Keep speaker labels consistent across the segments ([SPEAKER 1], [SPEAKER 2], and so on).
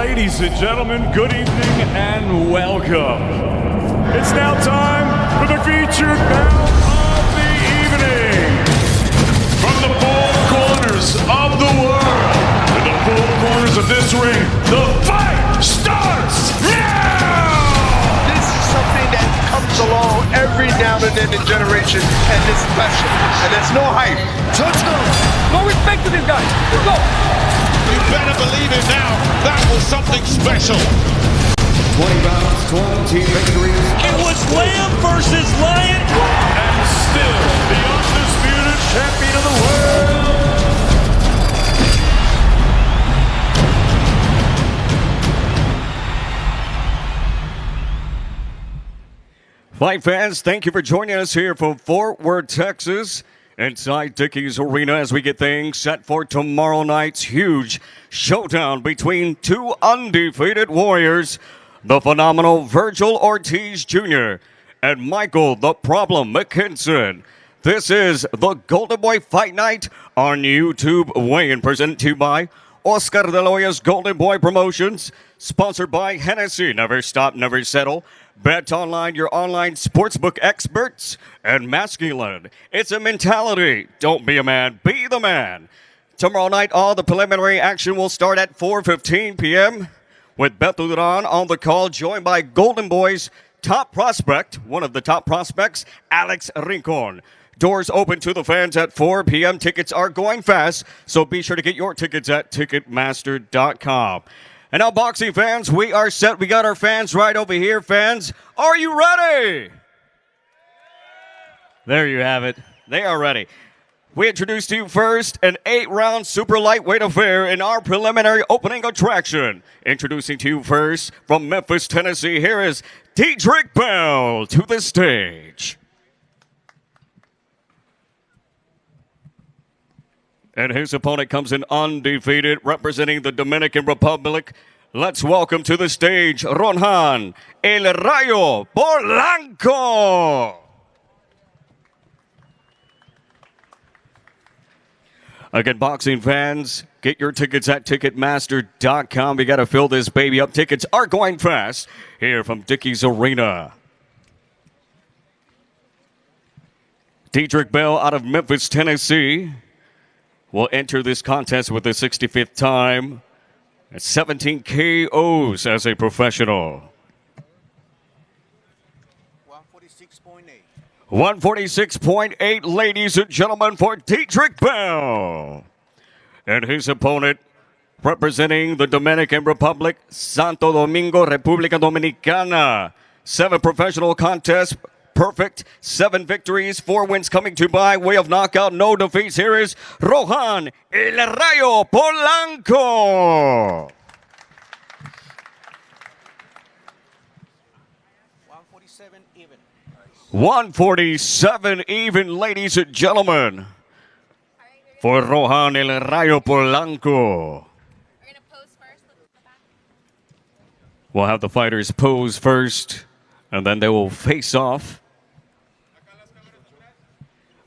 [SPEAKER 1] Ladies and gentlemen, good evening and welcome. It's now time for the featured bout of the evening. From the four corners of the world to the four corners of this ring, the fight starts now!
[SPEAKER 2] This is something that comes along every now and then in generation, and it's special, and there's no hype. Let's go!
[SPEAKER 3] No respect to this guy. Let's go!
[SPEAKER 4] You better believe it now. That was something special.
[SPEAKER 5] 20 bouts, 20 victories.
[SPEAKER 4] It was Lamb versus Lion.
[SPEAKER 1] And still the undisputed champion of the world.
[SPEAKER 6] Fight fans, thank you for joining us here from Fort Worth, Texas, inside Dickies Arena as we get things set for tomorrow night's huge showdown between two undefeated warriors, the phenomenal Vergil Ortiz Jr. and Michael the Problem Mckinson. This is the Golden Boy Fight Night on YouTube, weigh-in presented to you by Oscar De La Hoya's Golden Boy Promotions, sponsored by Hennessy, Never Stop, Never Settle, Bet Online, your online sportsbook experts, and Masculine. It's a mentality. Don't be a man, be the man. Tomorrow night, all the preliminary action will start at 4:15 p.m. with Beto Duran on the call, joined by Golden Boy's top prospect, one of the top prospects, Alex Rincon. Doors open to the fans at 4 p.m. Tickets are going fast, so be sure to get your tickets at Ticketmaster.com. And now, boxing fans, we are set. We got our fans right over here. Fans, are you ready? There you have it. They are ready. We introduce to you first an 8-round super lightweight affair in our preliminary opening attraction. Introducing to you first from Memphis, Tennessee, here is Diedrich Bell to the stage. And his opponent comes in undefeated, representing the Dominican Republic. Let's welcome to the stage, Rohan El Rayo Polanco. Again, boxing fans, get your tickets at Ticketmaster.com. We got to fill this baby up. Tickets are going fast here from Dickies Arena. Diedrich Bell out of Memphis, Tennessee, will enter this contest with the 65th time at 17 KOs as a professional.
[SPEAKER 2] 146.8.
[SPEAKER 6] 146.8, ladies and gentlemen, for Diedrich Bell. And his opponent, representing the Dominican Republic, Santo Domingo, República Dominicana. 7 professional contests. Perfect. 7 victories, 4 wins coming to by way of knockout, no defeats. Here is Rohan El Rayo Polanco.
[SPEAKER 2] 147 even.
[SPEAKER 6] 147 even, ladies and gentlemen, for Rohan El Rayo Polanco.
[SPEAKER 7] We're going to pose first. Look at the back.
[SPEAKER 6] We'll have the fighters pose first, and then they will face off.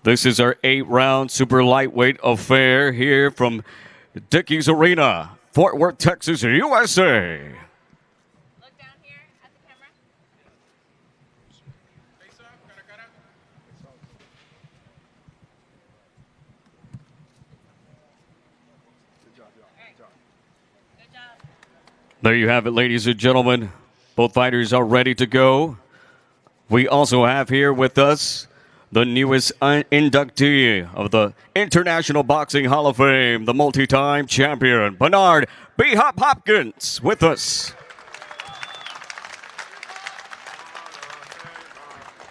[SPEAKER 6] This is our 8-round super lightweight affair here from Dickies Arena, Fort Worth, Texas, USA.
[SPEAKER 7] Look down here at the camera. Good job.
[SPEAKER 6] There you have it, ladies and gentlemen. Both fighters are ready to go. We also have here with us the newest inductee of the International Boxing Hall of Fame, the multi-time champion, Bernard B. Hop Hopkins, with us.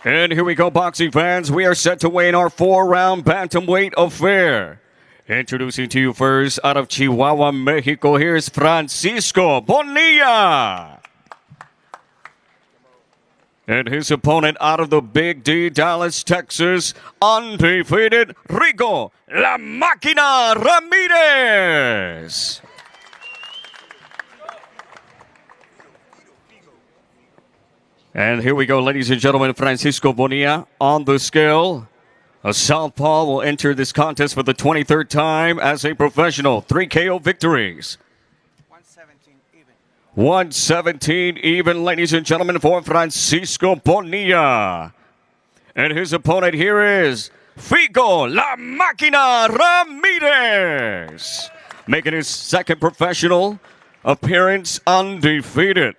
[SPEAKER 6] And here we go, boxing fans. We are set to weigh in our 4-round bantamweight affair. Introducing to you first, out of Chihuahua, Mexico, here's Francisco Bonilla. And his opponent out of the Big D, Dallas, Texas, undefeated, Rico La Máquina Ramirez. And here we go, ladies and gentlemen, Francisco Bonilla on the scale. A southpaw will enter this contest for the 23rd time as a professional. 3 KO victories.
[SPEAKER 2] 117 even.
[SPEAKER 6] 117 even, ladies and gentlemen, for Francisco Bonilla. And his opponent here is Figo La Máquina Ramirez, making his second professional appearance undefeated.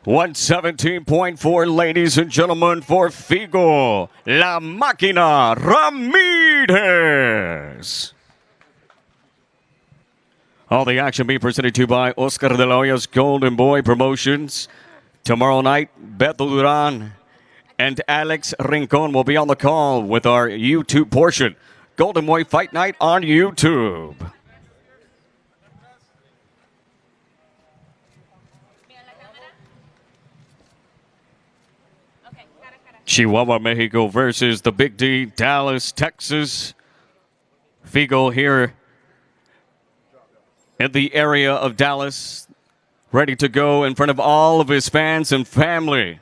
[SPEAKER 6] 117.4, ladies and gentlemen, for Figo La Máquina Ramirez. All the action being presented to you by Oscar de la Hoya's Golden Boy Promotions. Tomorrow night, Beto Duran and Alex Rincon will be on the call with our YouTube portion. Golden Boy Fight Night on YouTube. Chihuahua, Mexico versus the Big D, Dallas, Texas. Figo here in the area of Dallas, ready to go in front of all of his fans and family.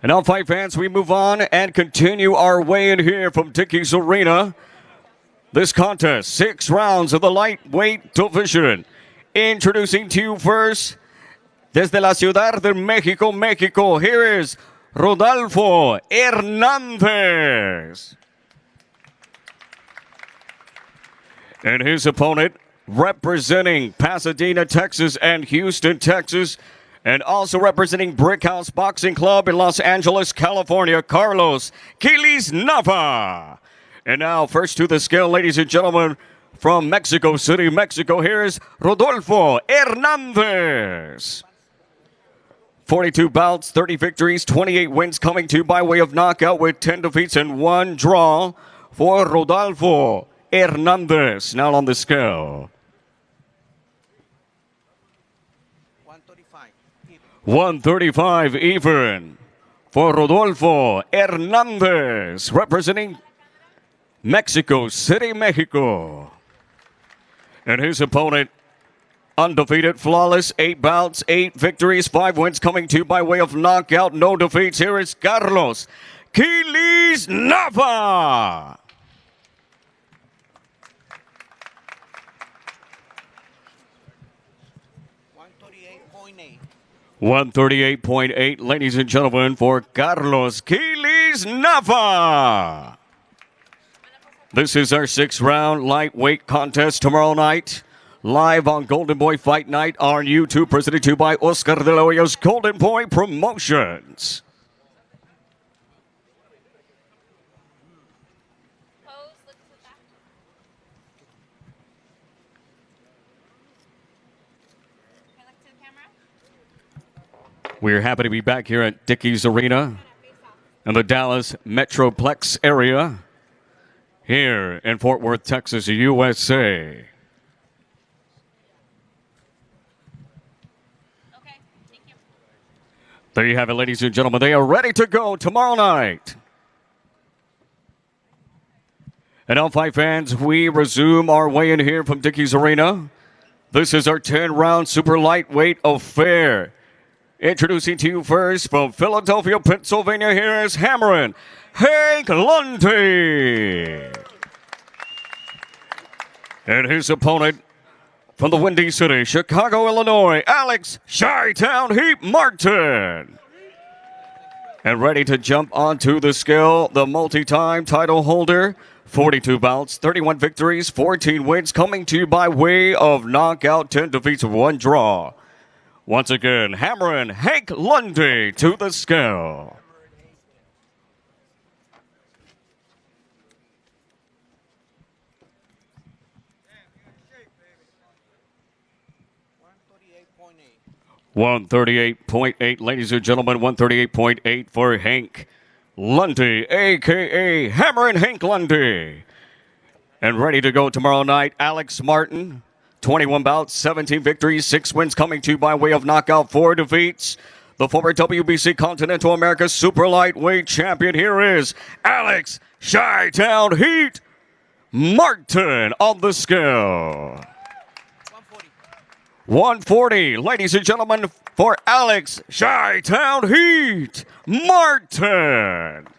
[SPEAKER 6] And now, fight fans, we move on and continue our way in here from Dickies Arena. This contest, 6 rounds of the lightweight division. Introducing to you first, desde la Ciudad de México, Mexico, here is Rodolfo Hernandez. And his opponent, representing Pasadena, Texas, and Houston, Texas, and also representing Brick House Boxing Club in Los Angeles, California, Carlos Quiles Nava. And now, first to the scale, ladies and gentlemen, from Mexico City, Mexico, here's Rodolfo Hernandez. 42 bouts, 30 victories, 28 wins, coming to you by way of knockout with 10 defeats and 1 draw for Rodolfo Hernandez. Now on the scale. 135 even for Rodolfo Hernandez, representing Mexico City, Mexico. And his opponent, undefeated, flawless, 8 bouts, 8 victories, 5 wins, coming to you by way of knockout, no defeats. Here is Carlos Quiles Nava. 138.8, ladies and gentlemen, for Carlos Quiles Nava. This is our 6th round lightweight contest tomorrow night. Live on Golden Boy Fight Night on YouTube, presented to you by Oscar de la Hoya's Golden Boy Promotions. We're happy to be back here at Dickies Arena in the Dallas Metroplex area here in Fort Worth, Texas, USA.
[SPEAKER 7] Okay, thank you.
[SPEAKER 6] There you have it, ladies and gentlemen. They are ready to go tomorrow night. And now, fight fans, we resume our way in here from Dickies Arena. This is our 10-round super lightweight affair. Introducing to you first from Philadelphia, Pennsylvania, here is Hammering Hank Lundy. And his opponent from the Windy City, Chicago, Illinois, Alex Chi-Town Heat Martin. And ready to jump onto the scale, the multi-time title holder, 42 bouts, 31 victories, 14 wins, coming to you by way of knockout, 10 defeats, 1 draw. Once again, Hammering Hank Lundy to the scale. $138.8, ladies and gentlemen, 138.8 for Hank Lundy, a.k.a. Hammering Hank Lundy. And ready to go tomorrow night, Alex Martin. 21 bouts, 17 victories, 6 wins, coming to you by way of knockout, 4 defeats. The former WBC Continental America Super Lightweight Champion, here is Alex Chi-Town Heat Martin on the scale. 140, ladies and gentlemen, for Alex Chi-Town Heat Martin.
[SPEAKER 7] You guys are going to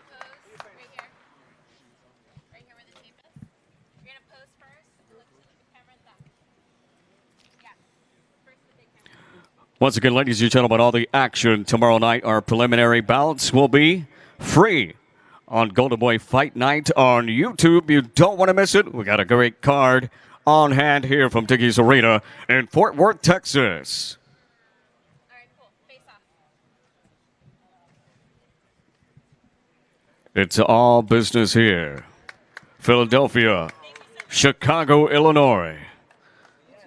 [SPEAKER 7] pose right here.
[SPEAKER 6] Once again, ladies and gentlemen, all the action tomorrow night, our preliminary bouts will be free on Golden Boy Fight Night on YouTube. You don't want to miss it. We got a great card on hand here from Dickies Arena in Fort Worth, Texas.
[SPEAKER 7] All right, cool. Face off.
[SPEAKER 6] It's all business here. Philadelphia, Chicago, Illinois.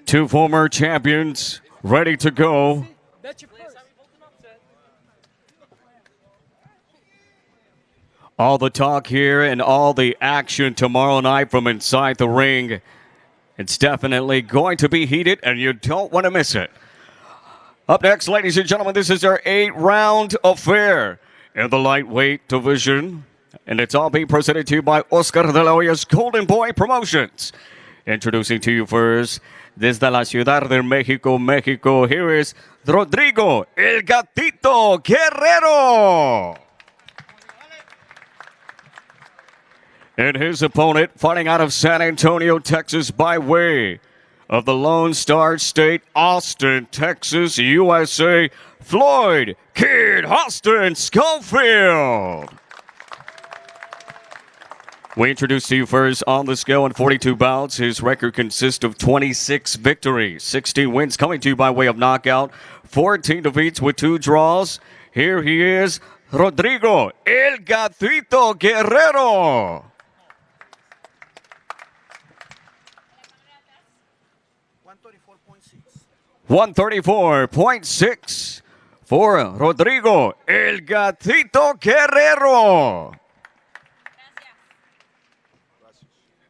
[SPEAKER 6] Two former champions ready to go.
[SPEAKER 3] That's your first.
[SPEAKER 6] All the talk here and all the action tomorrow night from inside the ring. It's definitely going to be heated, and you don't want to miss it. Up next, ladies and gentlemen, this is our 8-round affair in the lightweight division. And it's all being presented to you by Oscar de la Hoya's Golden Boy Promotions. Introducing to you first, desde la Ciudad de Mexico, Mexico, here is Rodrigo El Gatito Guerrero. And his opponent, fighting out of San Antonio, Texas, by way of the Lone Star State, Austin, Texas, USA, Floyd Kid Austin Schofield. We introduce to you first on the scale in 42 bouts. His record consists of 26 victories, 16 wins coming to you by way of knockout, 14 defeats with 2 draws. Here he is, Rodrigo El Gatito Guerrero. 134.6 for Rodrigo El Gatito Guerrero.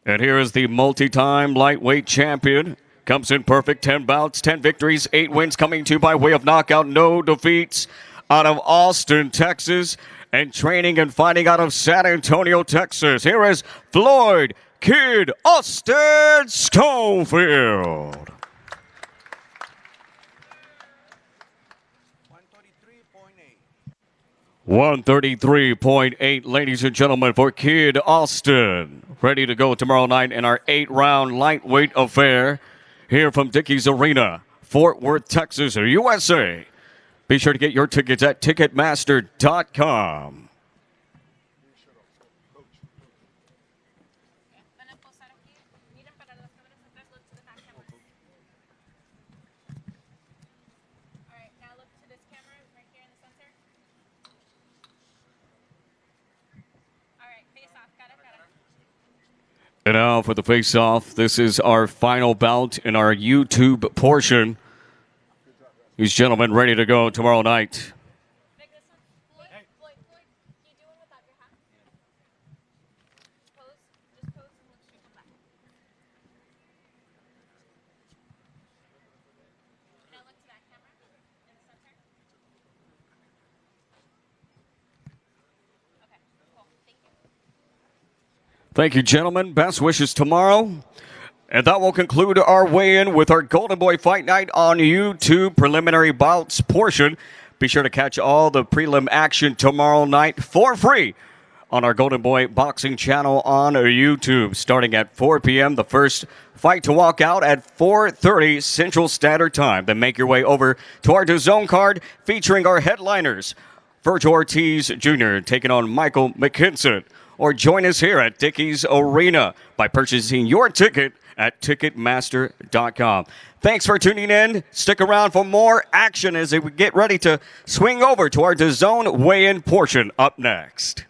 [SPEAKER 6] And here is the multi-time lightweight champion. Comes in perfect, 10 bouts, 10 victories, 8 wins coming to you by way of knockout, no defeats, out of Austin, Texas, and training and fighting out of San Antonio, Texas. Here is Floyd Kid Austin Schofield. 133.8, ladies and gentlemen, for Kid Austin. Ready to go tomorrow night in our 8-round lightweight affair here from Dickies Arena, Fort Worth, Texas, USA. Be sure to get your tickets at Ticketmaster.com. And now for the face-off. This is our final bout in our YouTube portion. These gentlemen ready to go tomorrow night.
[SPEAKER 7] Floyd, can you do one without your hat? Pose, just pose and look straight back. Now look to that camera in the center. Okay, cool. Thank you.
[SPEAKER 6] Thank you, gentlemen. Best wishes tomorrow. And that will conclude our weigh-in with our Golden Boy Fight Night on YouTube preliminary bouts portion. Be sure to catch all the prelim action tomorrow night for free on our Golden Boy Boxing channel on YouTube. Starting at 4 p.m., the first fight to walk out at 4:30 Central Standard Time. Then make your way over to our DAZN card featuring our headliners, Vergil Ortiz Jr. taking on Michael Mckinson. Or join us here at Dickies Arena by purchasing your ticket at Ticketmaster.com. Thanks for tuning in. Stick around for more action as we get ready to swing over to our DAZN weigh-in portion up next.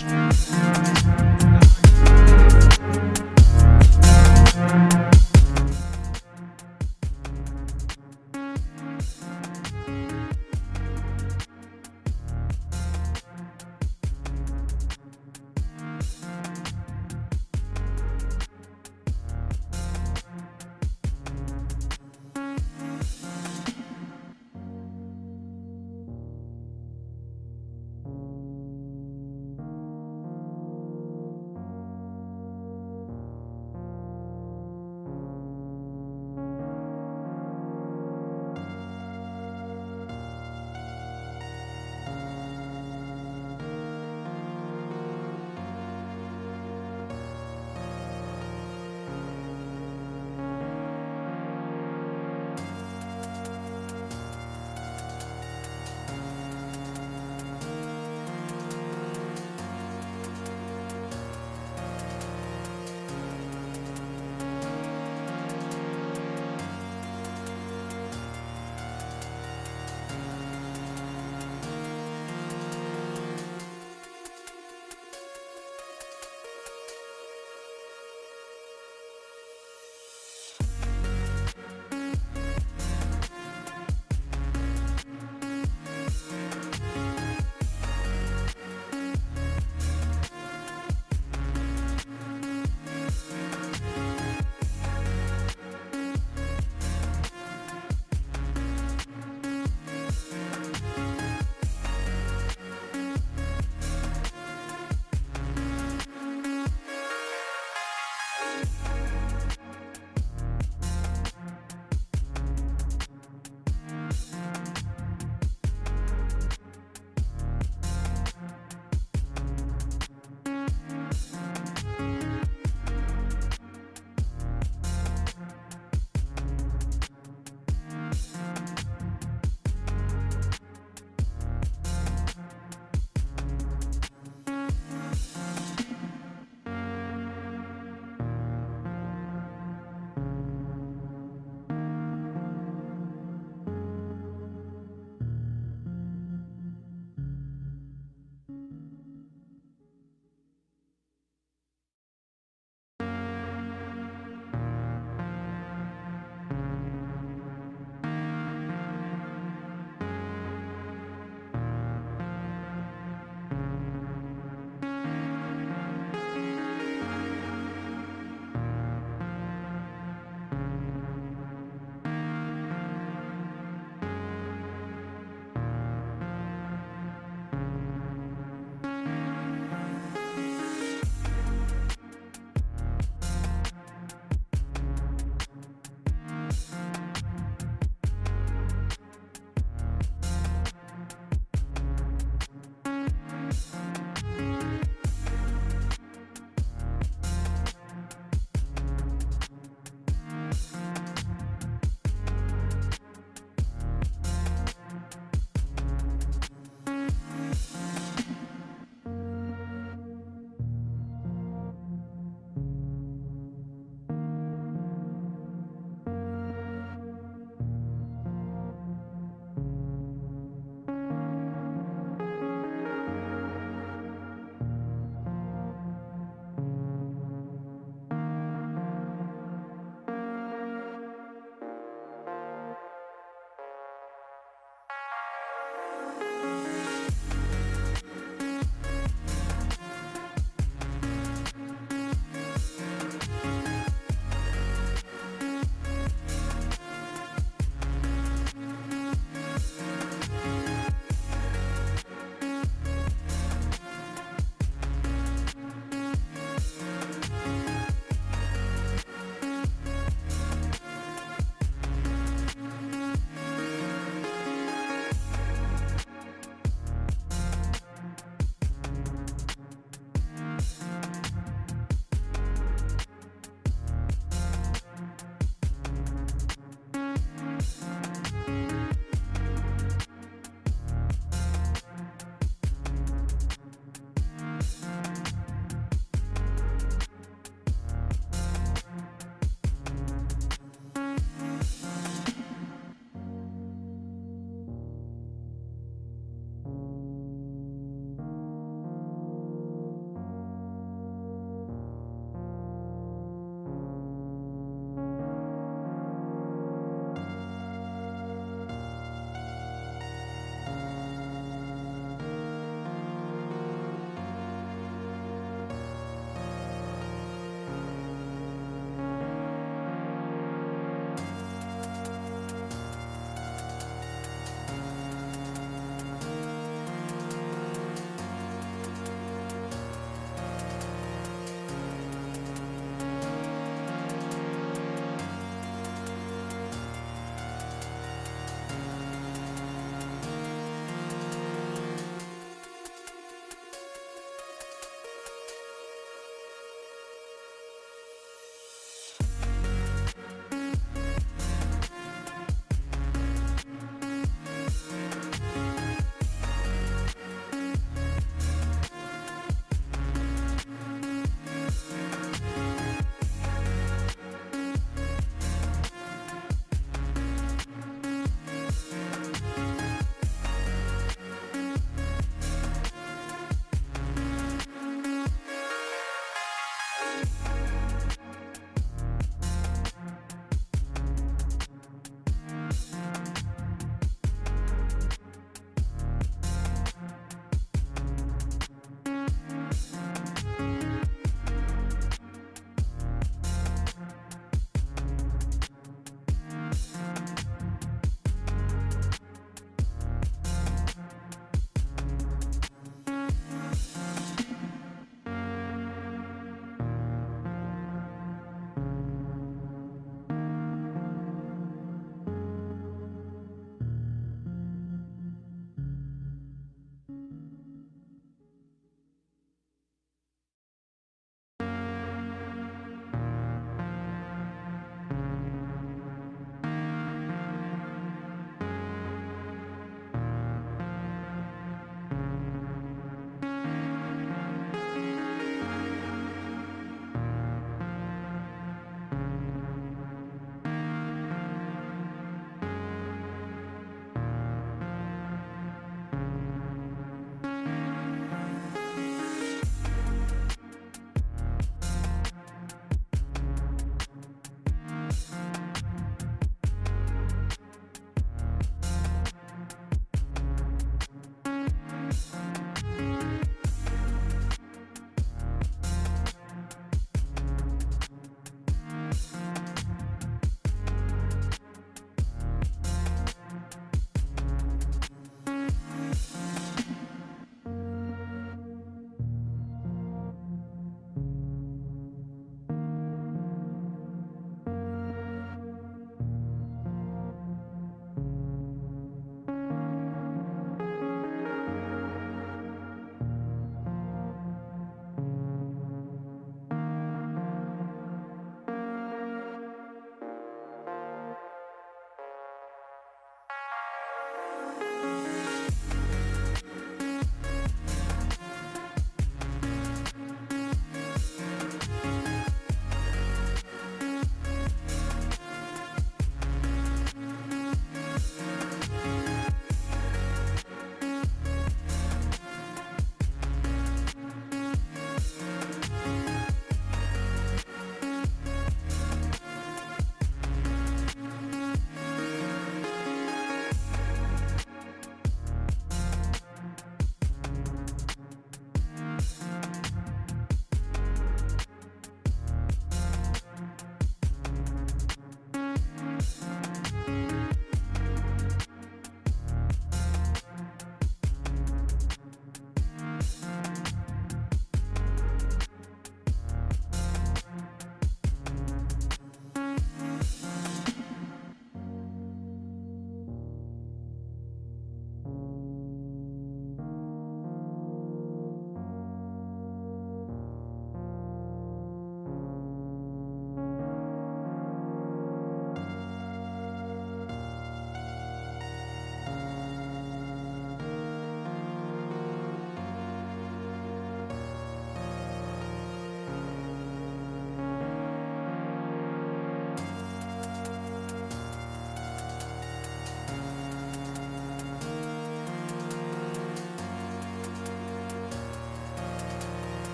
[SPEAKER 2] finish.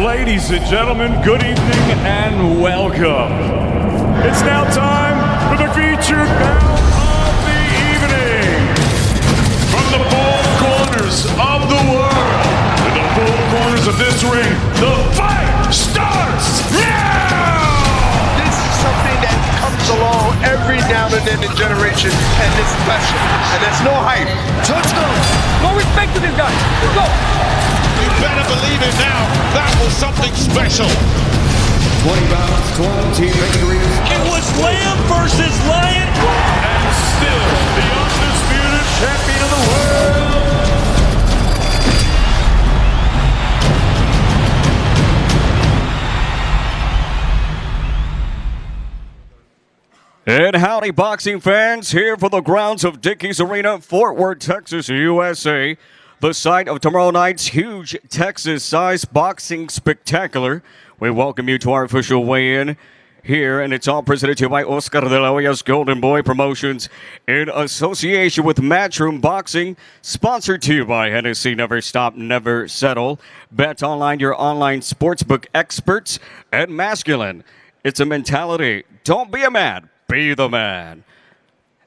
[SPEAKER 1] Ladies and gentlemen, good evening and welcome. It's now time for the featured bout of the evening. From the four corners of the world to the four corners of this ring, the fight starts now!
[SPEAKER 2] This is something that comes along every now and then in generation, and it's special, and there's no hype. Touchdown!
[SPEAKER 3] No respect to this guy. Go!
[SPEAKER 4] You better believe it now. That was something special.
[SPEAKER 5] 20 bouts, 20 victories.
[SPEAKER 8] It was Lamb versus Lion.
[SPEAKER 1] And still the undisputed champion of the world.
[SPEAKER 6] And howdy, boxing fans, here for the grounds of Dickies Arena, Fort Worth, Texas, USA. The site of tomorrow night's huge Texas-sized boxing spectacular. We welcome you to our official weigh-in here, and it's all presented to you by Oscar de la Hoya's Golden Boy Promotions in association with Matchroom Boxing, sponsored to you by Hennessy Never Stop, Never Settle, Bet Online, your online sportsbook experts, and Masculine. It's a mentality. Don't be a man, be the man.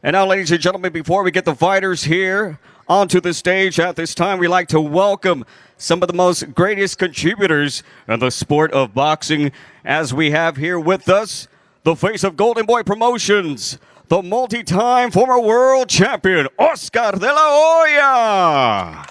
[SPEAKER 6] And now, ladies and gentlemen, before we get the fighters here onto the stage at this time, we'd like to welcome some of the most greatest contributors in the sport of boxing, as we have here with us the face of Golden Boy Promotions, the multi-time former world champion, Oscar de la Hoya.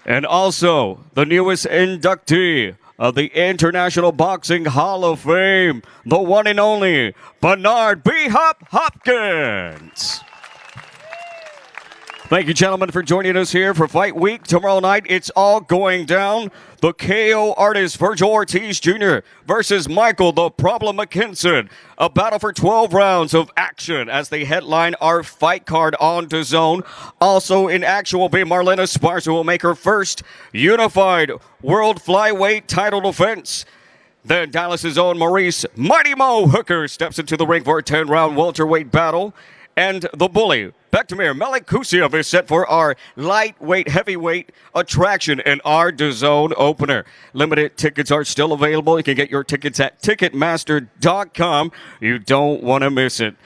[SPEAKER 6] And also the newest inductee of the International Boxing Hall of Fame, the one and only Bernard B. Hop Hopkins. Thank you, gentlemen, for joining us here for Fight Week. Tomorrow night, it's all going down. The KO artist, Vergil Ortiz Jr. versus Michael, the Problem Mckinson. A battle for 12 rounds of action as they headline our fight card on DAZN. Also in action will be Marlena Esparza, who will make her first unified world flyweight title defense. Then Dallas's own Maurice Mighty Mo Hooker steps into the ring for a 10-round welterweight battle. And the bully, Melikuziev, is set for our lightweight, heavyweight attraction in our DAZN opener. Limited tickets are still available. You can get your tickets at Ticketmaster.com. You don't want to miss it.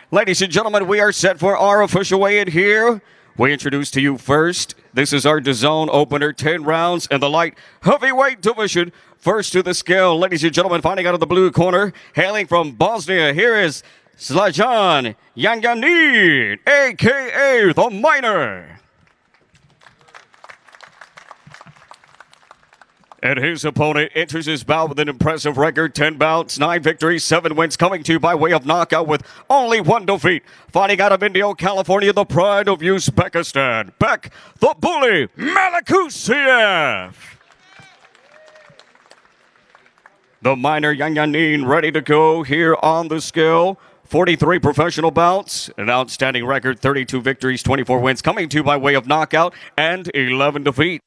[SPEAKER 6] Ladies and gentlemen, we are set for our official weigh-in here. We introduce to you first, this is our DAZN opener, 10 rounds in the light heavyweight division. First to the scale, ladies and gentlemen, finding out of the blue corner, hailing from Bosnia, here is Janjanin, a.k.a. the Miner. And his opponent enters his bout with an impressive record, 10 bouts, 9 victories, 7 wins, coming to you by way of knockout with only 1 defeat. Fighting out of Indio, California, the pride of Uzbekistan, Beck, the bully, Melikuziev. The Miner, Janjanin, ready to go here on the scale. 43 professional bouts, an outstanding record, 32 victories, 24 wins, coming to you by way of knockout, and 11 defeat.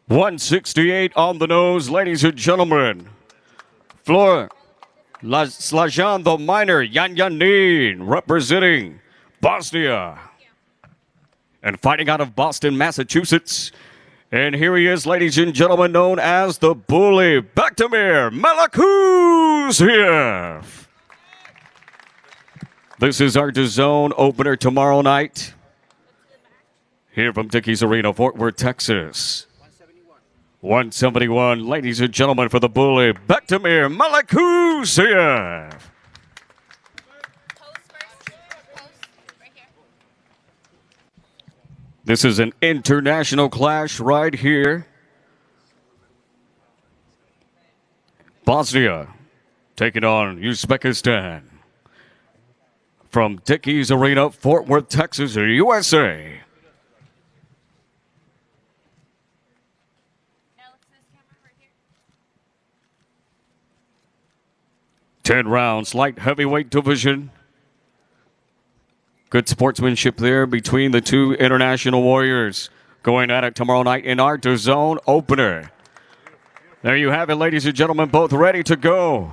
[SPEAKER 6] $168 on the nose, ladies and gentlemen. Floor, Slajan, the Miner, Janjanin, representing Bosnia. And fighting out of Boston, Massachusetts. And here he is, ladies and gentlemen, known as the bully, Melikuziev. This is our DAZN opener tomorrow night. Here from Dickies Arena, Fort Worth, Texas. 171, ladies and gentlemen, for the bully, Melikuziev. This is an international clash right here. Bosnia taking on Uzbekistan. From Dickies Arena, Fort Worth, Texas, USA. Ten rounds, light heavyweight division. Good sportsmanship there between the two international warriors going at it tomorrow night in our DAZN opener. There you have it, ladies and gentlemen, both ready to go.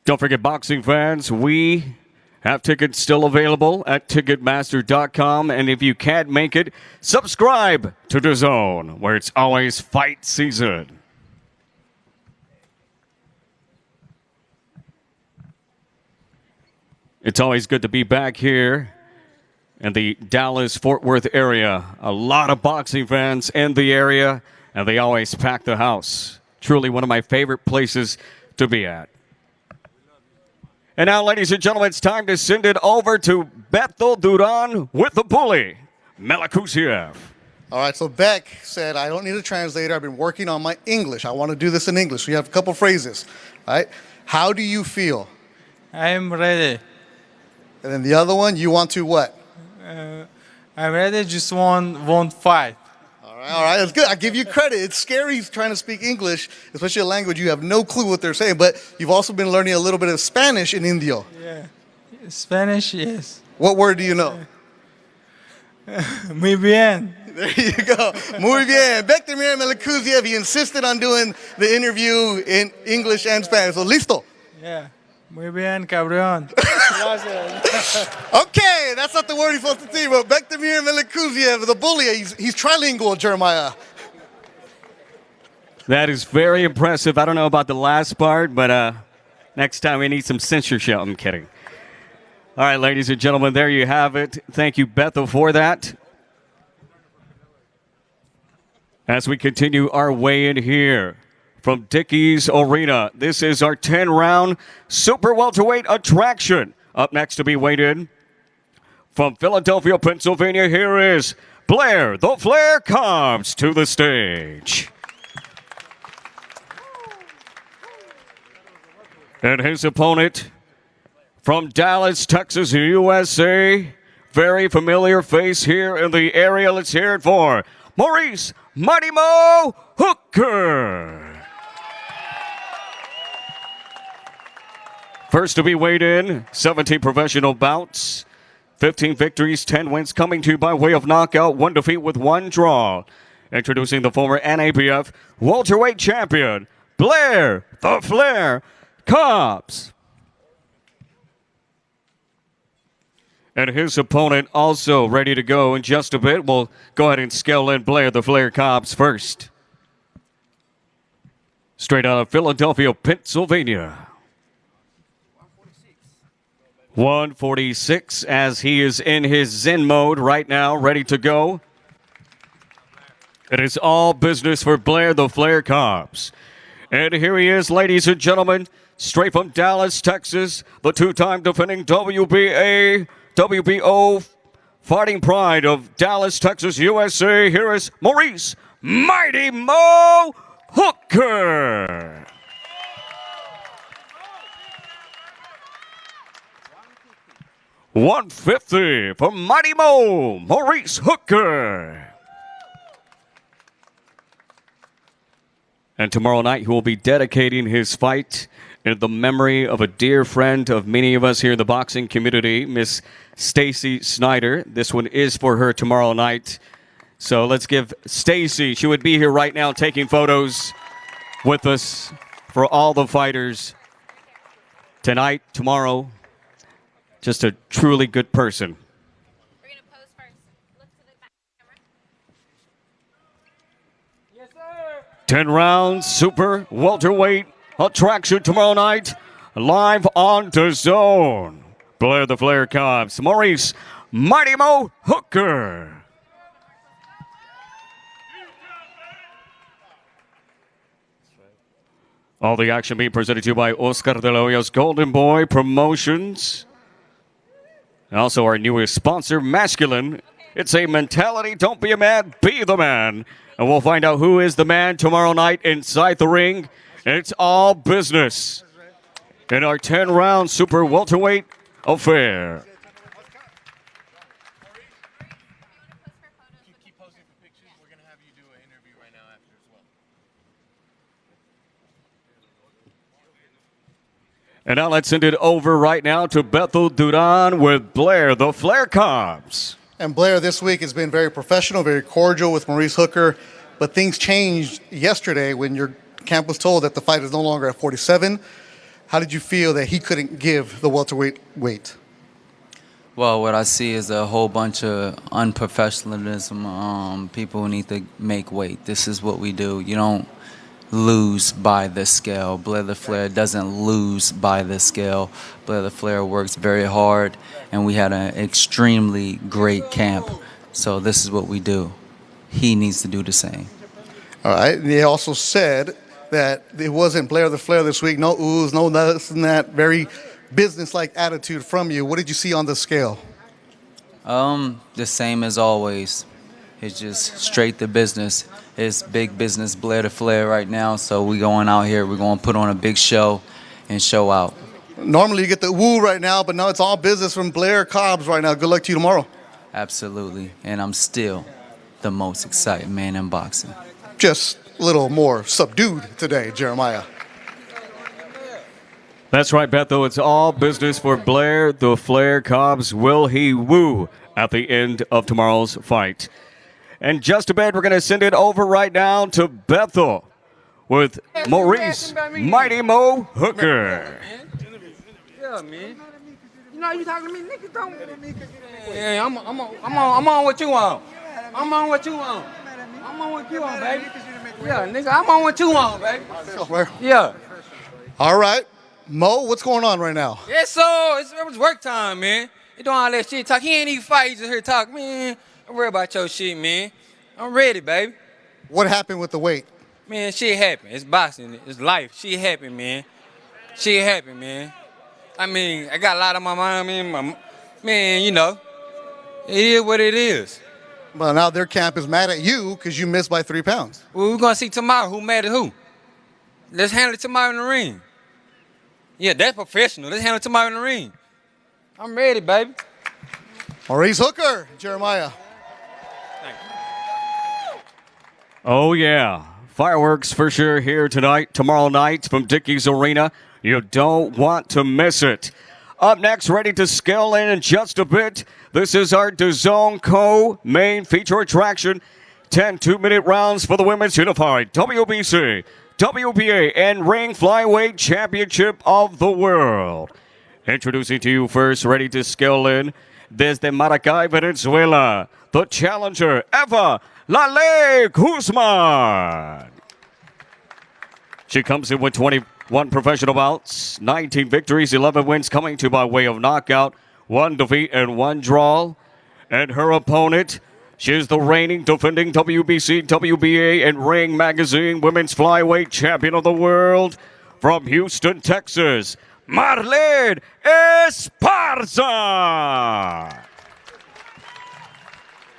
[SPEAKER 6] Don't forget, boxing fans, we have tickets still available at Ticketmaster.com. And if you can't make it, subscribe to DAZN, where it's always fight season. It's always good to be back here in the Dallas-Fort Worth area. A lot of boxing fans in the area, and they always pack the house. Truly one of my favorite places to be at. And now, ladies and gentlemen, it's time to send it over to Beto Duran with the bully, Melikuziev.
[SPEAKER 9] All right, so Beck said, I don't need a translator. I've been working on my English. I want to do this in English. We have a couple phrases, all right? How do you feel?
[SPEAKER 10] I'm ready.
[SPEAKER 9] And then the other one, you want to what?
[SPEAKER 10] I'm ready, just won't fight.
[SPEAKER 9] All right, that's good. I give you credit. It's scary trying to speak English, especially a language you have no clue what they're saying, but you've also been learning a little bit of Spanish in Indio.
[SPEAKER 10] Yeah, Spanish, yes.
[SPEAKER 9] What word do you know?
[SPEAKER 10] Muy bien.
[SPEAKER 9] There you go. Muy bien. Beck Melikuziev, he insisted on doing the interview in English and Spanish. So, listo.
[SPEAKER 10] Yeah. Muy bien, cabrón.
[SPEAKER 9] Okay, that's not the word he's supposed to say, but Beck Melikuziev, the bully, he's trilingual, Jeremiah.
[SPEAKER 6] That is very impressive. I don't know about the last part, but next time we need some censorship. I'm kidding. All right, ladies and gentlemen, there you have it. Thank you, Bethel, for that. As we continue our weigh-in here from Dickies Arena, this is our 10-round super welterweight attraction. Up next to be weighed in from Philadelphia, Pennsylvania, here is Blair the Flair Cobbs to the stage. And his opponent from Dallas, Texas, USA. Very familiar face here in the area. Let's hear it for Maurice Mighty Mo Hooker. First to be weighed in, 17 professional bouts, 15 victories, 10 wins, coming to you by way of knockout, 1 defeat with 1 draw. Introducing the former NABF welterweight champion, Blair the Flair Cobbs. And his opponent also ready to go in just a bit. We'll go ahead and scale in Blair the Flair Cobbs first. Straight out of Philadelphia, Pennsylvania. 146 as he is in his Zen mode right now, ready to go. It is all business for Blair the Flair Cobbs. And here he is, ladies and gentlemen, straight from Dallas, Texas, the 2-time defending WBO fighting pride of Dallas, Texas, USA. Here is Maurice Mighty Mo Hooker. $150 for Mighty Mo, Maurice Hooker. And tomorrow night, he will be dedicating his fight in the memory of a dear friend of many of us here in the boxing community, Miss Stacy Snyder. This one is for her tomorrow night. So let's give Stacy, she would be here right now taking photos with us for all the fighters tonight, tomorrow. Just a truly good person.
[SPEAKER 7] We're going to pose first. Look to the back camera.
[SPEAKER 3] Yes, sir.
[SPEAKER 6] 10 rounds, super welterweight attraction tomorrow night, live on DAZN. Blair the Flair Cobbs, Maurice Mighty Mo Hooker. All the action being presented to you by Oscar de la Hoya's Golden Boy Promotions. And also our newest sponsor, Masculine. It's a mentality, don't be a man, be the man. And we'll find out who is the man tomorrow night inside the ring. It's all business in our 10-round super welterweight affair.
[SPEAKER 2] Keep posing for pictures. We're going to have you do an interview right now after as well.
[SPEAKER 6] And now let's send it over right now to Bethel Duran with Blair the Flair Cobbs.
[SPEAKER 9] And Blair, this week has been very professional, very cordial with Maurice Hooker, but things changed yesterday when your camp was told that the fight is no longer at 47. How did you feel that he couldn't give the welterweight weight?
[SPEAKER 11] Well, what I see is a whole bunch of unprofessionalism. People who need to make weight. This is what we do. You don't lose by the scale. Blair the Flair doesn't lose by the scale. Blair the Flair works very hard, and we had an extremely great camp. So this is what we do. He needs to do the same.
[SPEAKER 9] All right. They also said that it wasn't Blair the Flair this week. No oohs, no this and that. Very business-like attitude from you. What did you see on the scale?
[SPEAKER 11] The same as always. It's just straight to business. It's big business, Blair the Flair right now. So we're going out here. We're going to put on a big show and show out.
[SPEAKER 9] Normally you get the woo right now, but now it's all business from Blair Cobbs right now. Good luck to you tomorrow.
[SPEAKER 11] Absolutely. And I'm still the most excited man in boxing.
[SPEAKER 9] Just a little more subdued today, Jeremiah.
[SPEAKER 6] That's right, Bethel. It's all business for Blair the Flair Cobbs. Will he woo at the end of tomorrow's fight? And just a bit, we're going to send it over right now to Bethel with Maurice Mighty Mo Hooker.
[SPEAKER 3] Yeah, man. You know you talking to me, nigga? Don't. Yeah, I'm on what you want. I'm on what you want. I'm on what you want, baby. Yeah, nigga, I'm on what you want, baby. Yeah.
[SPEAKER 9] All right. Mo, what's going on right now?
[SPEAKER 3] Yeah, so it was work time, man. You doing all that shit talk. He ain't even fight. He just here talk, man. Don't worry about your shit, man. I'm ready, baby.
[SPEAKER 9] What happened with the weight?
[SPEAKER 3] Man, shit happen. It's boxing. It's life. Shit happen, man. Shit happen, man. I mean, I got a lot on my mind, man, you know. It is what it is.
[SPEAKER 9] Well, now their camp is mad at you because you missed by 3 pounds.
[SPEAKER 3] Well, we're going to see tomorrow who mad at who. Let's handle it tomorrow in the ring. Yeah, that's professional. Let's handle somebody in the ring. I'm ready, baby.
[SPEAKER 9] Ortiz Hooker, Jeremiah.
[SPEAKER 6] Oh, yeah. Fireworks for sure here tonight, tomorrow night from Dickies Arena. You don't want to miss it. Up next, ready to scale in just a bit. This is our DAZN co-main feature attraction. 10 2-minute rounds for the Women's Unified WBC, WBA, and Ring Flyweight Championship of the World. Introducing to you first, ready to scale in, desde Maracay, Venezuela, the challenger, Eva Lale Guzman. She comes in with 21 professional bouts, 19 victories, 11 wins, coming to by way of knockout, 1 defeat and 1 draw. And her opponent, she is the reigning, defending WBC, WBA, and Ring Magazine Women's Flyweight Champion of the World from Houston, Texas, Marlene Esparza.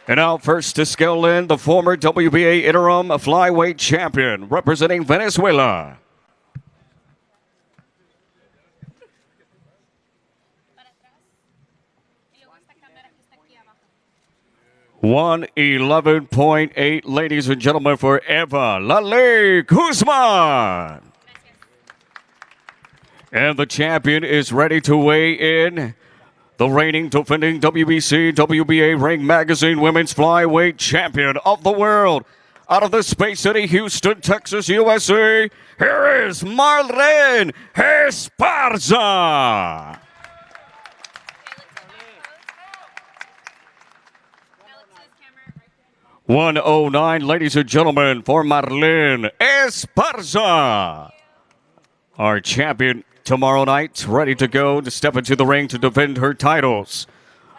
[SPEAKER 6] And now first to scale in, the former WBA interim flyweight champion representing Venezuela. 111.8, ladies and gentlemen, for Eva Lale Guzman. And the champion is ready to weigh in. The reigning, defending WBC, WBA, Ring Magazine Women's Flyweight Champion of the World. Out of the Space City, Houston, Texas, USA, here is Marlene Esparza. 109, ladies and gentlemen, for Marlene Esparza. Our champion tomorrow night, ready to go to step into the ring to defend her titles.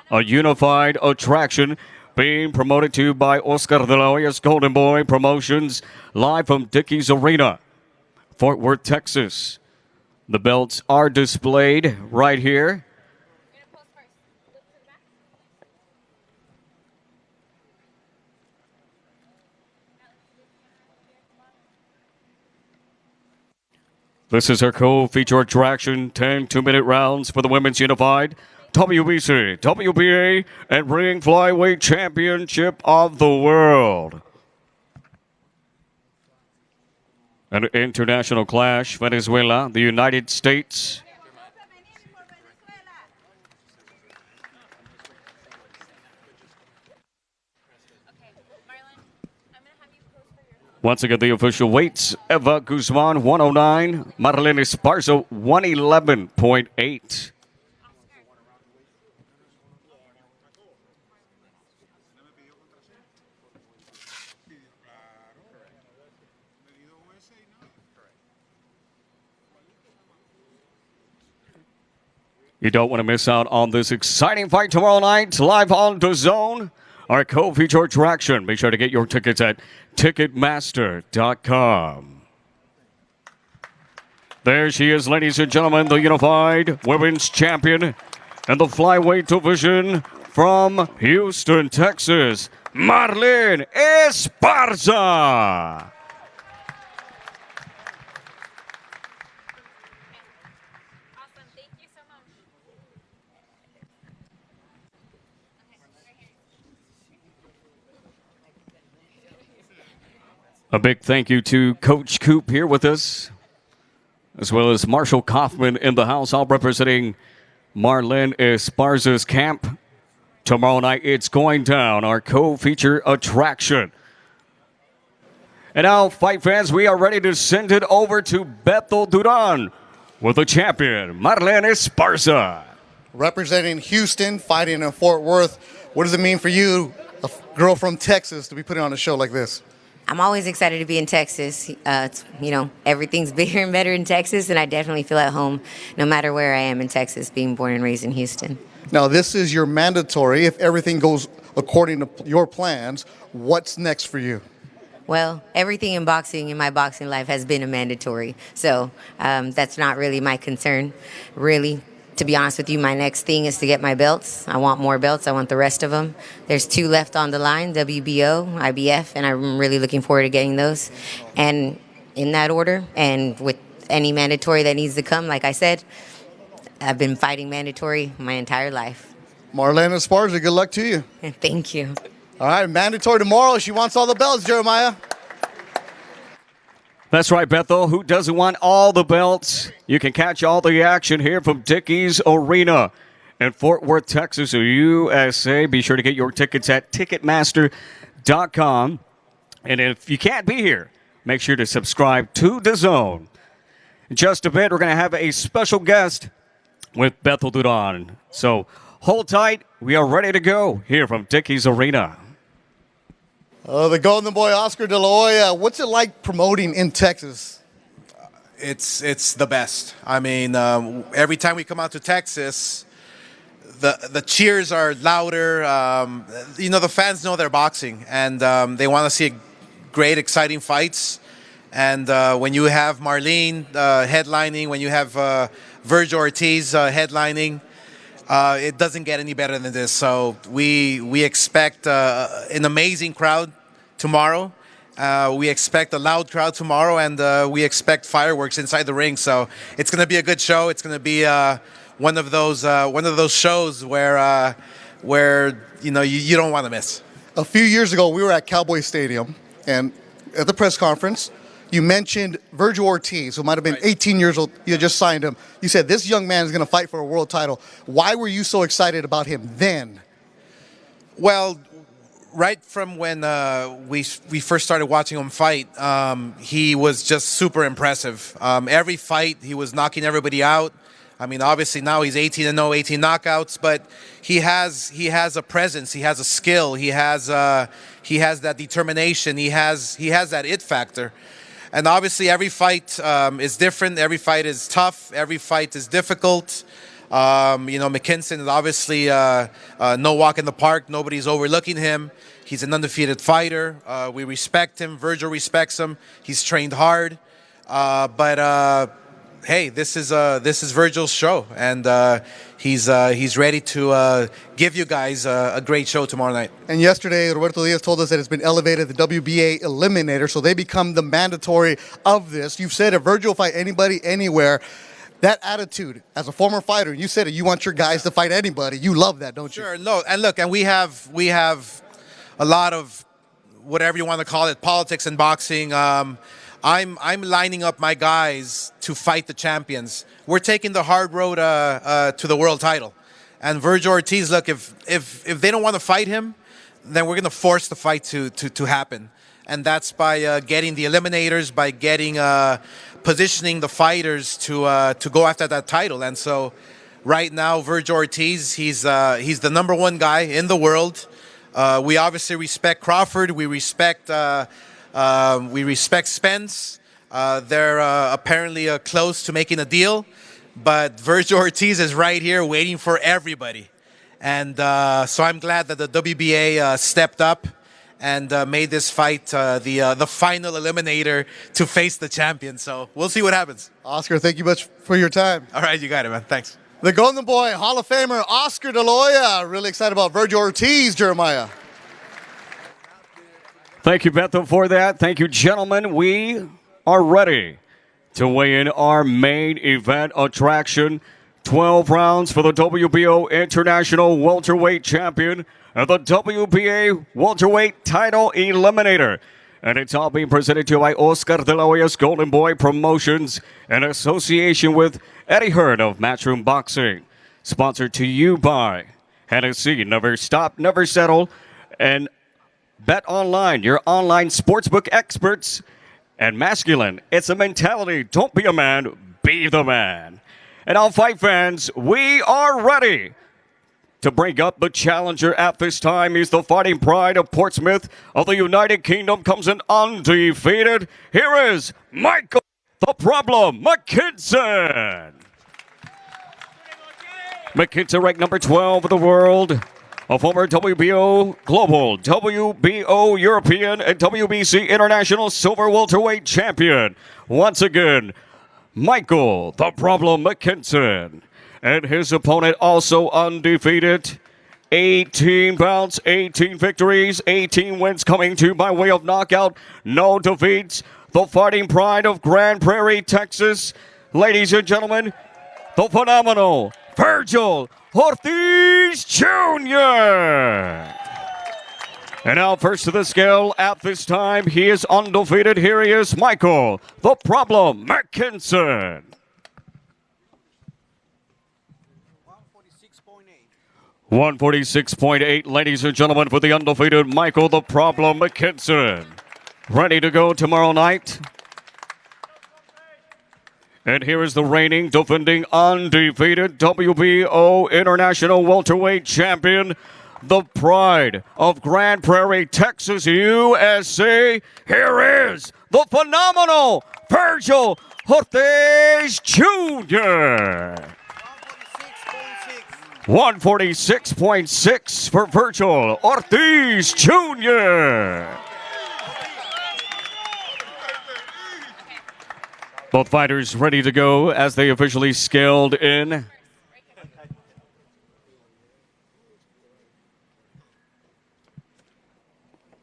[SPEAKER 6] A unified attraction being promoted to you by Oscar de la Hoya's Golden Boy Promotions, live from Dickies Arena, Fort Worth, Texas. The belts are displayed right here. This is our co-feature attraction, 10 2-minute rounds for the Women's Unified WBC, WBA, and Ring Flyweight Championship of the World. An international clash, Venezuela, the United States. Once again, the official weights, Eva Guzman, 109. Marlene Esparza, 111.8. You don't want to miss out on this exciting fight tomorrow night, live on DAZN. Our co-feature attraction. Make sure to get your tickets at Ticketmaster.com. There she is, ladies and gentlemen, the unified women's champion and the flyweight division from Houston, Texas, Marlene Esparza. A big thank you to Coach Coop here with us, as well as Marshall Kaufman in the house, all representing Marlene Esparza's camp. Tomorrow night, it's going down, our co-feature attraction. And now, fight fans, we are ready to send it over to Beto Duran with the champion, Marlene Esparza.
[SPEAKER 9] Representing Houston, fighting in Fort Worth, what does it mean for you, a girl from Texas, to be putting on a show like this?
[SPEAKER 12] I'm always excited to be in Texas. Everything's bigger and better in Texas, and I definitely feel at home no matter where I am in Texas, being born and raised in Houston.
[SPEAKER 9] Now, this is your mandatory. If everything goes according to your plans, what's next for you?
[SPEAKER 12] Well, everything in boxing, in my boxing life, has been a mandatory. So that's not really my concern, really. To be honest with you, my next thing is to get my belts. I want more belts. I want the rest of them. There's 2 left on the line, WBO, IBF, and I'm really looking forward to getting those. And in that order, and with any mandatory that needs to come. Like I said, I've been fighting mandatory my entire life.
[SPEAKER 9] Marlene Esparza, good luck to you.
[SPEAKER 12] Thank you.
[SPEAKER 9] All right, mandatory tomorrow. She wants all the belts, Jeremiah.
[SPEAKER 6] That's right, Bethel. Who doesn't want all the belts? You can catch all the action here from Dickies Arena in Fort Worth, Texas, USA. Be sure to get your tickets at Ticketmaster.com. And if you can't be here, make sure to subscribe to DAZN. In just a bit, we're going to have a special guest with Bethel Duran. So hold tight. We are ready to go here from Dickies Arena.
[SPEAKER 9] The Golden Boy, Oscar De La Hoya. What's it like promoting in Texas?
[SPEAKER 13] It's the best. I mean, every time we come out to Texas, the cheers are louder. The fans know they're boxing, and they want to see great, exciting fights. And when you have Marlene headlining, when you have Vergil Ortiz headlining, it doesn't get any better than this. So we expect an amazing crowd tomorrow. We expect a loud crowd tomorrow, and we expect fireworks inside the ring. So it's going to be a good show. It's going to be one of those shows where you don't want to miss.
[SPEAKER 9] A few years ago, we were at Cowboy Stadium, and at the press conference, you mentioned Vergil Ortiz, who might have been 18 years old. You just signed him. You said this young man is going to fight for a world title. Why were you so excited about him then?
[SPEAKER 13] Well, right from when we first started watching him fight, he was just super impressive. Every fight, he was knocking everybody out. I mean, obviously now he's 18-0, 18 knockouts, but he has a presence, he has a skill, he has that determination, he has that it factor. And obviously every fight is different, every fight is tough, every fight is difficult. Mckinson is obviously no walk in the park. Nobody's overlooking him. He's an undefeated fighter. We respect him. Vergil respects him. He's trained hard. Hey, this is Vergil's show, and he's ready to give you guys a great show tomorrow night.
[SPEAKER 9] And yesterday, Roberto Diaz told us that it's been elevated the WBA Eliminator, so they become the mandatory of this. You've said if Vergil fight anybody, anywhere. That attitude, as a former fighter, you said it, you want your guys to fight anybody. You love that, don't you?
[SPEAKER 13] Sure, no, and look, and we have a lot of, whatever you want to call it, politics in boxing. I'm lining up my guys to fight the champions. We're taking the hard road to the world title. And Vergil Ortiz, look, if they don't want to fight him, then we're going to force the fight to happen. And that's by getting the eliminators, by getting positioning the fighters to go after that title. And so right now, Vergil Ortiz, he's the #1 guy in the world. We obviously respect Crawford. We respect Spence. They're apparently close to making a deal. But Vergil Ortiz is right here waiting for everybody. And so I'm glad that the WBA stepped up and made this fight the final eliminator to face the champion. So we'll see what happens.
[SPEAKER 9] Oscar, thank you much for your time.
[SPEAKER 13] All right, you got it, man. Thanks.
[SPEAKER 9] The Golden Boy, Hall of Famer, Oscar De La Hoya. Really excited about Vergil Ortiz, Jeremiah.
[SPEAKER 6] Thank you, Bethel, for that. Thank you, gentlemen. We are ready to weigh in our main event attraction. 12 rounds for the WBO International Welterweight Champion and the WBA Welterweight Title Eliminator. And it's all being presented to you by Oscar De La Hoya's Golden Boy Promotions in association with Eddie Hearn of Matchroom Boxing. Sponsored to you by Hennessy, Never Stop, Never Settle, and Bet Online, your online sportsbook experts. And Masculine, it's a mentality. Don't be a man, be the man. And all fight fans, we are ready to bring up the challenger at this time. He's the fighting pride of Portsmouth of the United Kingdom, comes in undefeated. Here is Michael the Problem Mckinson. Mckinson ranked number 12 in the world, a former WBO Global, WBO European, and WBC International Silver Welterweight Champion. Once again, Michael the Problem Mckinson. And his opponent also undefeated. 18 bouts, 18 victories, 18 wins coming to by way of knockout. No defeats. the fighting pride of Grand Prairie, Texas. Ladies and gentlemen, the phenomenal Vergil Ortiz Jr. And now first to the scale at this time, he is undefeated. Here he is, Michael, the Problem Mckinson. 146.8, ladies and gentlemen, for the undefeated Michael, the Problem Mckinson. Ready to go tomorrow night. And here is the reigning, defending, undefeated WBO International Welterweight Champion, the pride of Grand Prairie, Texas, USA. Here is the phenomenal Vergil Ortiz Jr. 146.6 for Vergil Ortiz Jr. Both fighters ready to go as they officially scaled in.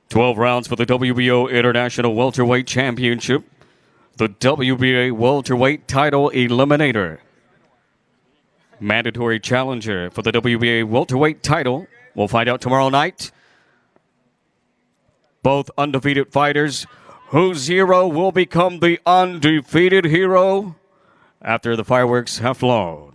[SPEAKER 6] "12 rounds for the WBO International Welterweight Championship. The WBA Welterweight Title Eliminator. Mandatory challenger for the WBA welterweight title. We'll find out tomorrow night. Both undefeated fighters, whose hero will become the undefeated hero after the fireworks have flown.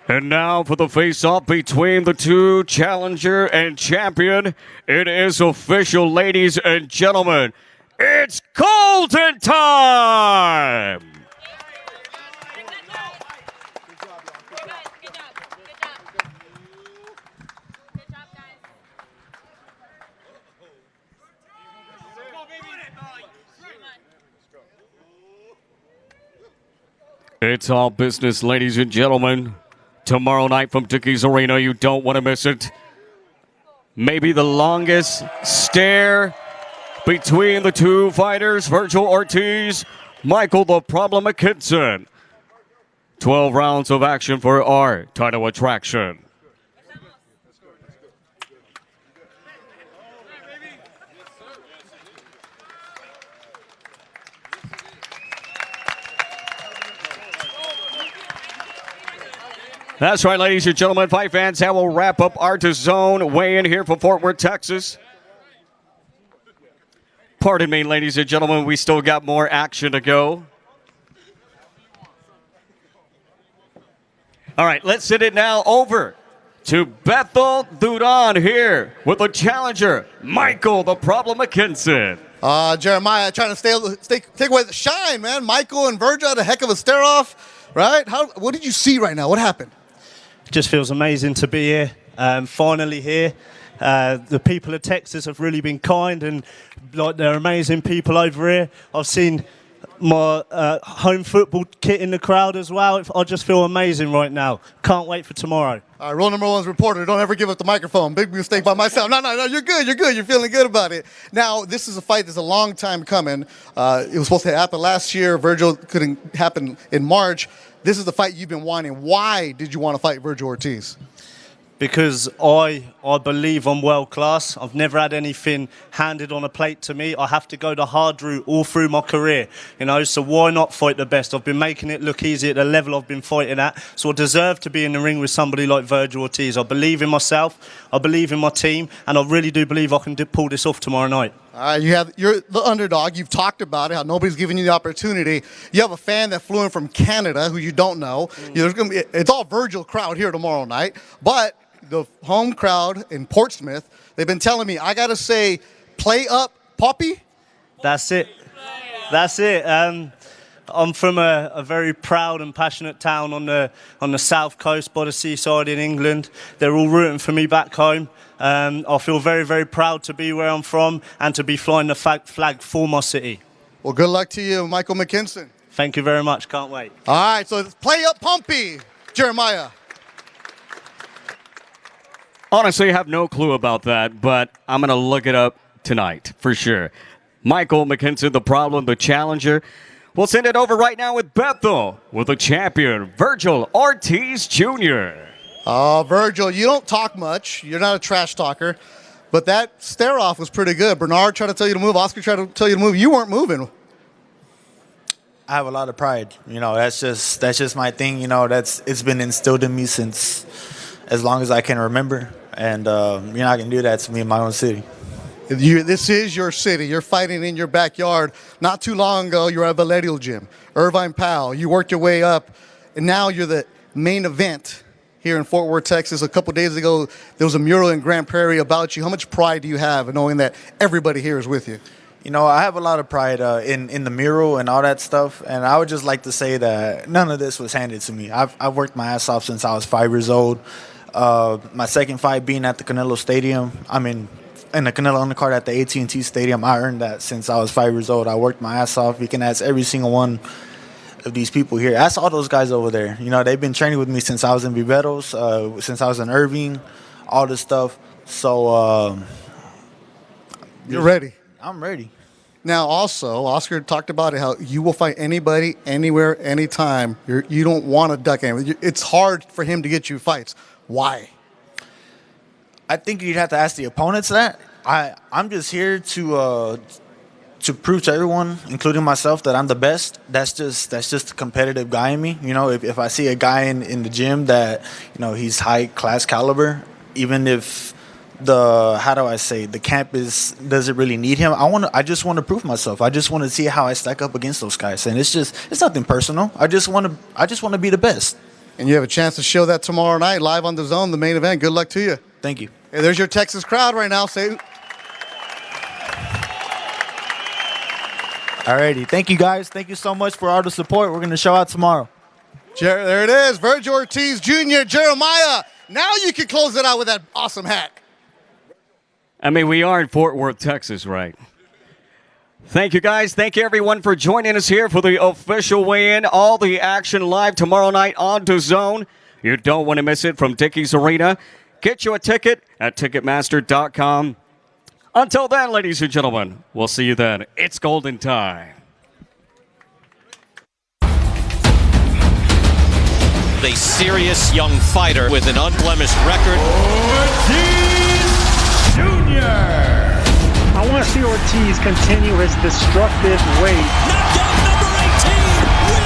[SPEAKER 6] And now for the face-off between the two, challenger and champion. It is official, ladies and gentlemen. It's golden time! It's all business, ladies and gentlemen. Tomorrow night from Dickies Arena, you don't want to miss it. Maybe the longest stare between the two fighters, Vergil Ortiz, Michael the Problem Mckinson. 12 rounds of action for our title attraction. That's right, ladies and gentlemen, fight fans, that will wrap up our DAZN weigh-in here from Fort Worth, Texas. Pardon me, ladies and gentlemen, we still got more action to go. All right, let's send it now over to Bethel Duran here with the challenger, Michael the Problem Mckinson.
[SPEAKER 9] Jeremiah trying to take away the shine, man. Michael and Vergil had a heck of a stare-off, right? What did you see right now? What happened?
[SPEAKER 14] Just feels amazing to be here, finally here. The people of Texas have really been kind, and like they're amazing people over here. I've seen my home football kit in the crowd as well. I just feel amazing right now. Can't wait for tomorrow.
[SPEAKER 9] All right, rule number 1 is reporter. Don't ever give up the microphone. Big mistake by myself. No, you're good. You're feeling good about it. Now, this is a fight that's a long time coming. It was supposed to happen last year. Vergil couldn't happen in March. This is the fight you've been wanting. Why did you want to fight Vergil Ortiz?
[SPEAKER 14] Because I believe I'm world class. I've never had anything handed on a plate to me. I have to go the hard route all through my career, so why not fight the best? I've been making it look easy at the level I've been fighting at, so I deserve to be in the ring with somebody like Vergil Ortiz. I believe in myself, I believe in my team, and I really do believe I can pull this off tomorrow night.
[SPEAKER 9] You're the underdog. You've talked about it, how nobody's giving you the opportunity. You have a fan that flew in from Canada who you don't know. It's all Vergil crowd here tomorrow night, but the home crowd in Portsmouth, they've been telling me, I got to say, play up, Poppy.
[SPEAKER 14] That's it. That's it. I'm from a very proud and passionate town on the south coast by the seaside in England. They're all rooting for me back home. I feel very, very proud to be where I'm from and to be flying the flag for my city.
[SPEAKER 9] Well, good luck to you, Michael Mckinson.
[SPEAKER 14] Thank you very much. Can't wait.
[SPEAKER 9] All right, so play up, Pompey, Jeremiah.
[SPEAKER 6] Honestly, I have no clue about that, but I'm going to look it up tonight for sure. Michael Mckinson, the problem, the challenger. We'll send it over right now with Bethel, with the champion, Vergil Ortiz Jr.
[SPEAKER 9] Vergil, you don't talk much. You're not a trash talker. But that stare-off was pretty good. Bernard tried to tell you to move. Oscar tried to tell you to move. You weren't moving.
[SPEAKER 15] I have a lot of pride. You know, that's just my thing. You know, it's been instilled in me since as long as I can remember. And you're not going to do that to me in my own city.
[SPEAKER 9] This is your city. You're fighting in your backyard. Not too long ago, you were at Valerial Gym. Irvine Powell, you worked your way up, and now you're the main event here in Fort Worth, Texas. A couple days ago, there was a mural in Grand Prairie about you. How much pride do you have in knowing that everybody here is with you?
[SPEAKER 15] You know, I have a lot of pride in the mural and all that stuff, and I would just like to say that none of this was handed to me. I've worked my ass off since I was 5 years old. My second fight being at the Canelo Stadium, in the Canelo undercard at the AT&T Stadium, I earned that since I was 5 years old. I worked my ass off. You can ask every single one of these people here. Ask all those guys over there. You know, they've been training with me since I was in Viveros, since I was in Irving, all this stuff. So
[SPEAKER 9] you're ready.
[SPEAKER 15] I'm ready.
[SPEAKER 9] Now, also, Oscar talked about it, how you will fight anybody, anywhere, anytime. You don't want to duck anything. It's hard for him to get you fights. Why?
[SPEAKER 15] I think you'd have to ask the opponents that. I'm just here to prove to everyone, including myself, that I'm the best. That's just the competitive guy in me. You know, if I see a guy in the gym that, you know, he's high class caliber, even if the camp doesn't really need him, I just want to prove myself. I just want to see how I stack up against those guys. And it's nothing personal. I just want to be the best.
[SPEAKER 9] And you have a chance to show that tomorrow night live on DAZN, the main event. Good luck to you.
[SPEAKER 15] Thank you.
[SPEAKER 9] Hey, there's your Texas crowd right now. Say.
[SPEAKER 15] Alrighty. Thank you, guys. Thank you so much for all the support. We're going to show out tomorrow.
[SPEAKER 9] There it is. Vergil Ortiz Jr., Jeremiah. Now you can close it out with that awesome hack.
[SPEAKER 6] I mean, we are in Fort Worth, Texas, right? Thank you, guys. Thank you, everyone, for joining us here for the official weigh-in. All the action live tomorrow night on DAZN. You don't want to miss it from Dickies Arena. Get you a ticket at Ticketmaster.com. Until then, ladies and gentlemen, we'll see you then. It's golden time.
[SPEAKER 16] A serious young fighter with an unblemished record.
[SPEAKER 8] Ortiz Jr.
[SPEAKER 17] I want to see Ortiz continue his destructive ways.
[SPEAKER 8] Knockout number 18. Win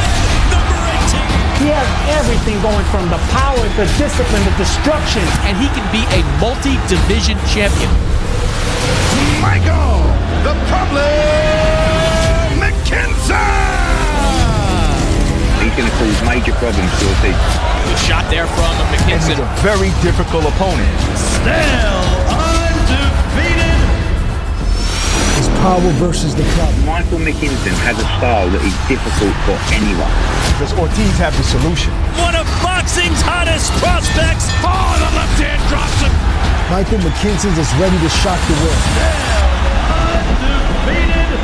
[SPEAKER 8] number 18.
[SPEAKER 17] He has everything going from the power, the discipline, the destruction.
[SPEAKER 16] And he can be a multi-division champion.
[SPEAKER 8] Michael, the problem, Mckinson.
[SPEAKER 18] He's going to cause major problems to Ortiz.
[SPEAKER 16] Good shot there from Mckinson.
[SPEAKER 18] And he's a very difficult opponent.
[SPEAKER 8] Still undefeated.
[SPEAKER 17] It's power versus the club.
[SPEAKER 18] Michael Mckinson has a style that is difficult for anyone.
[SPEAKER 19] Does Ortiz have the solution?
[SPEAKER 8] One of boxing's hottest prospects. Oh, the left hand drops him.
[SPEAKER 17] Michael Mckinson is ready to shock the world.
[SPEAKER 8] Still undefeated.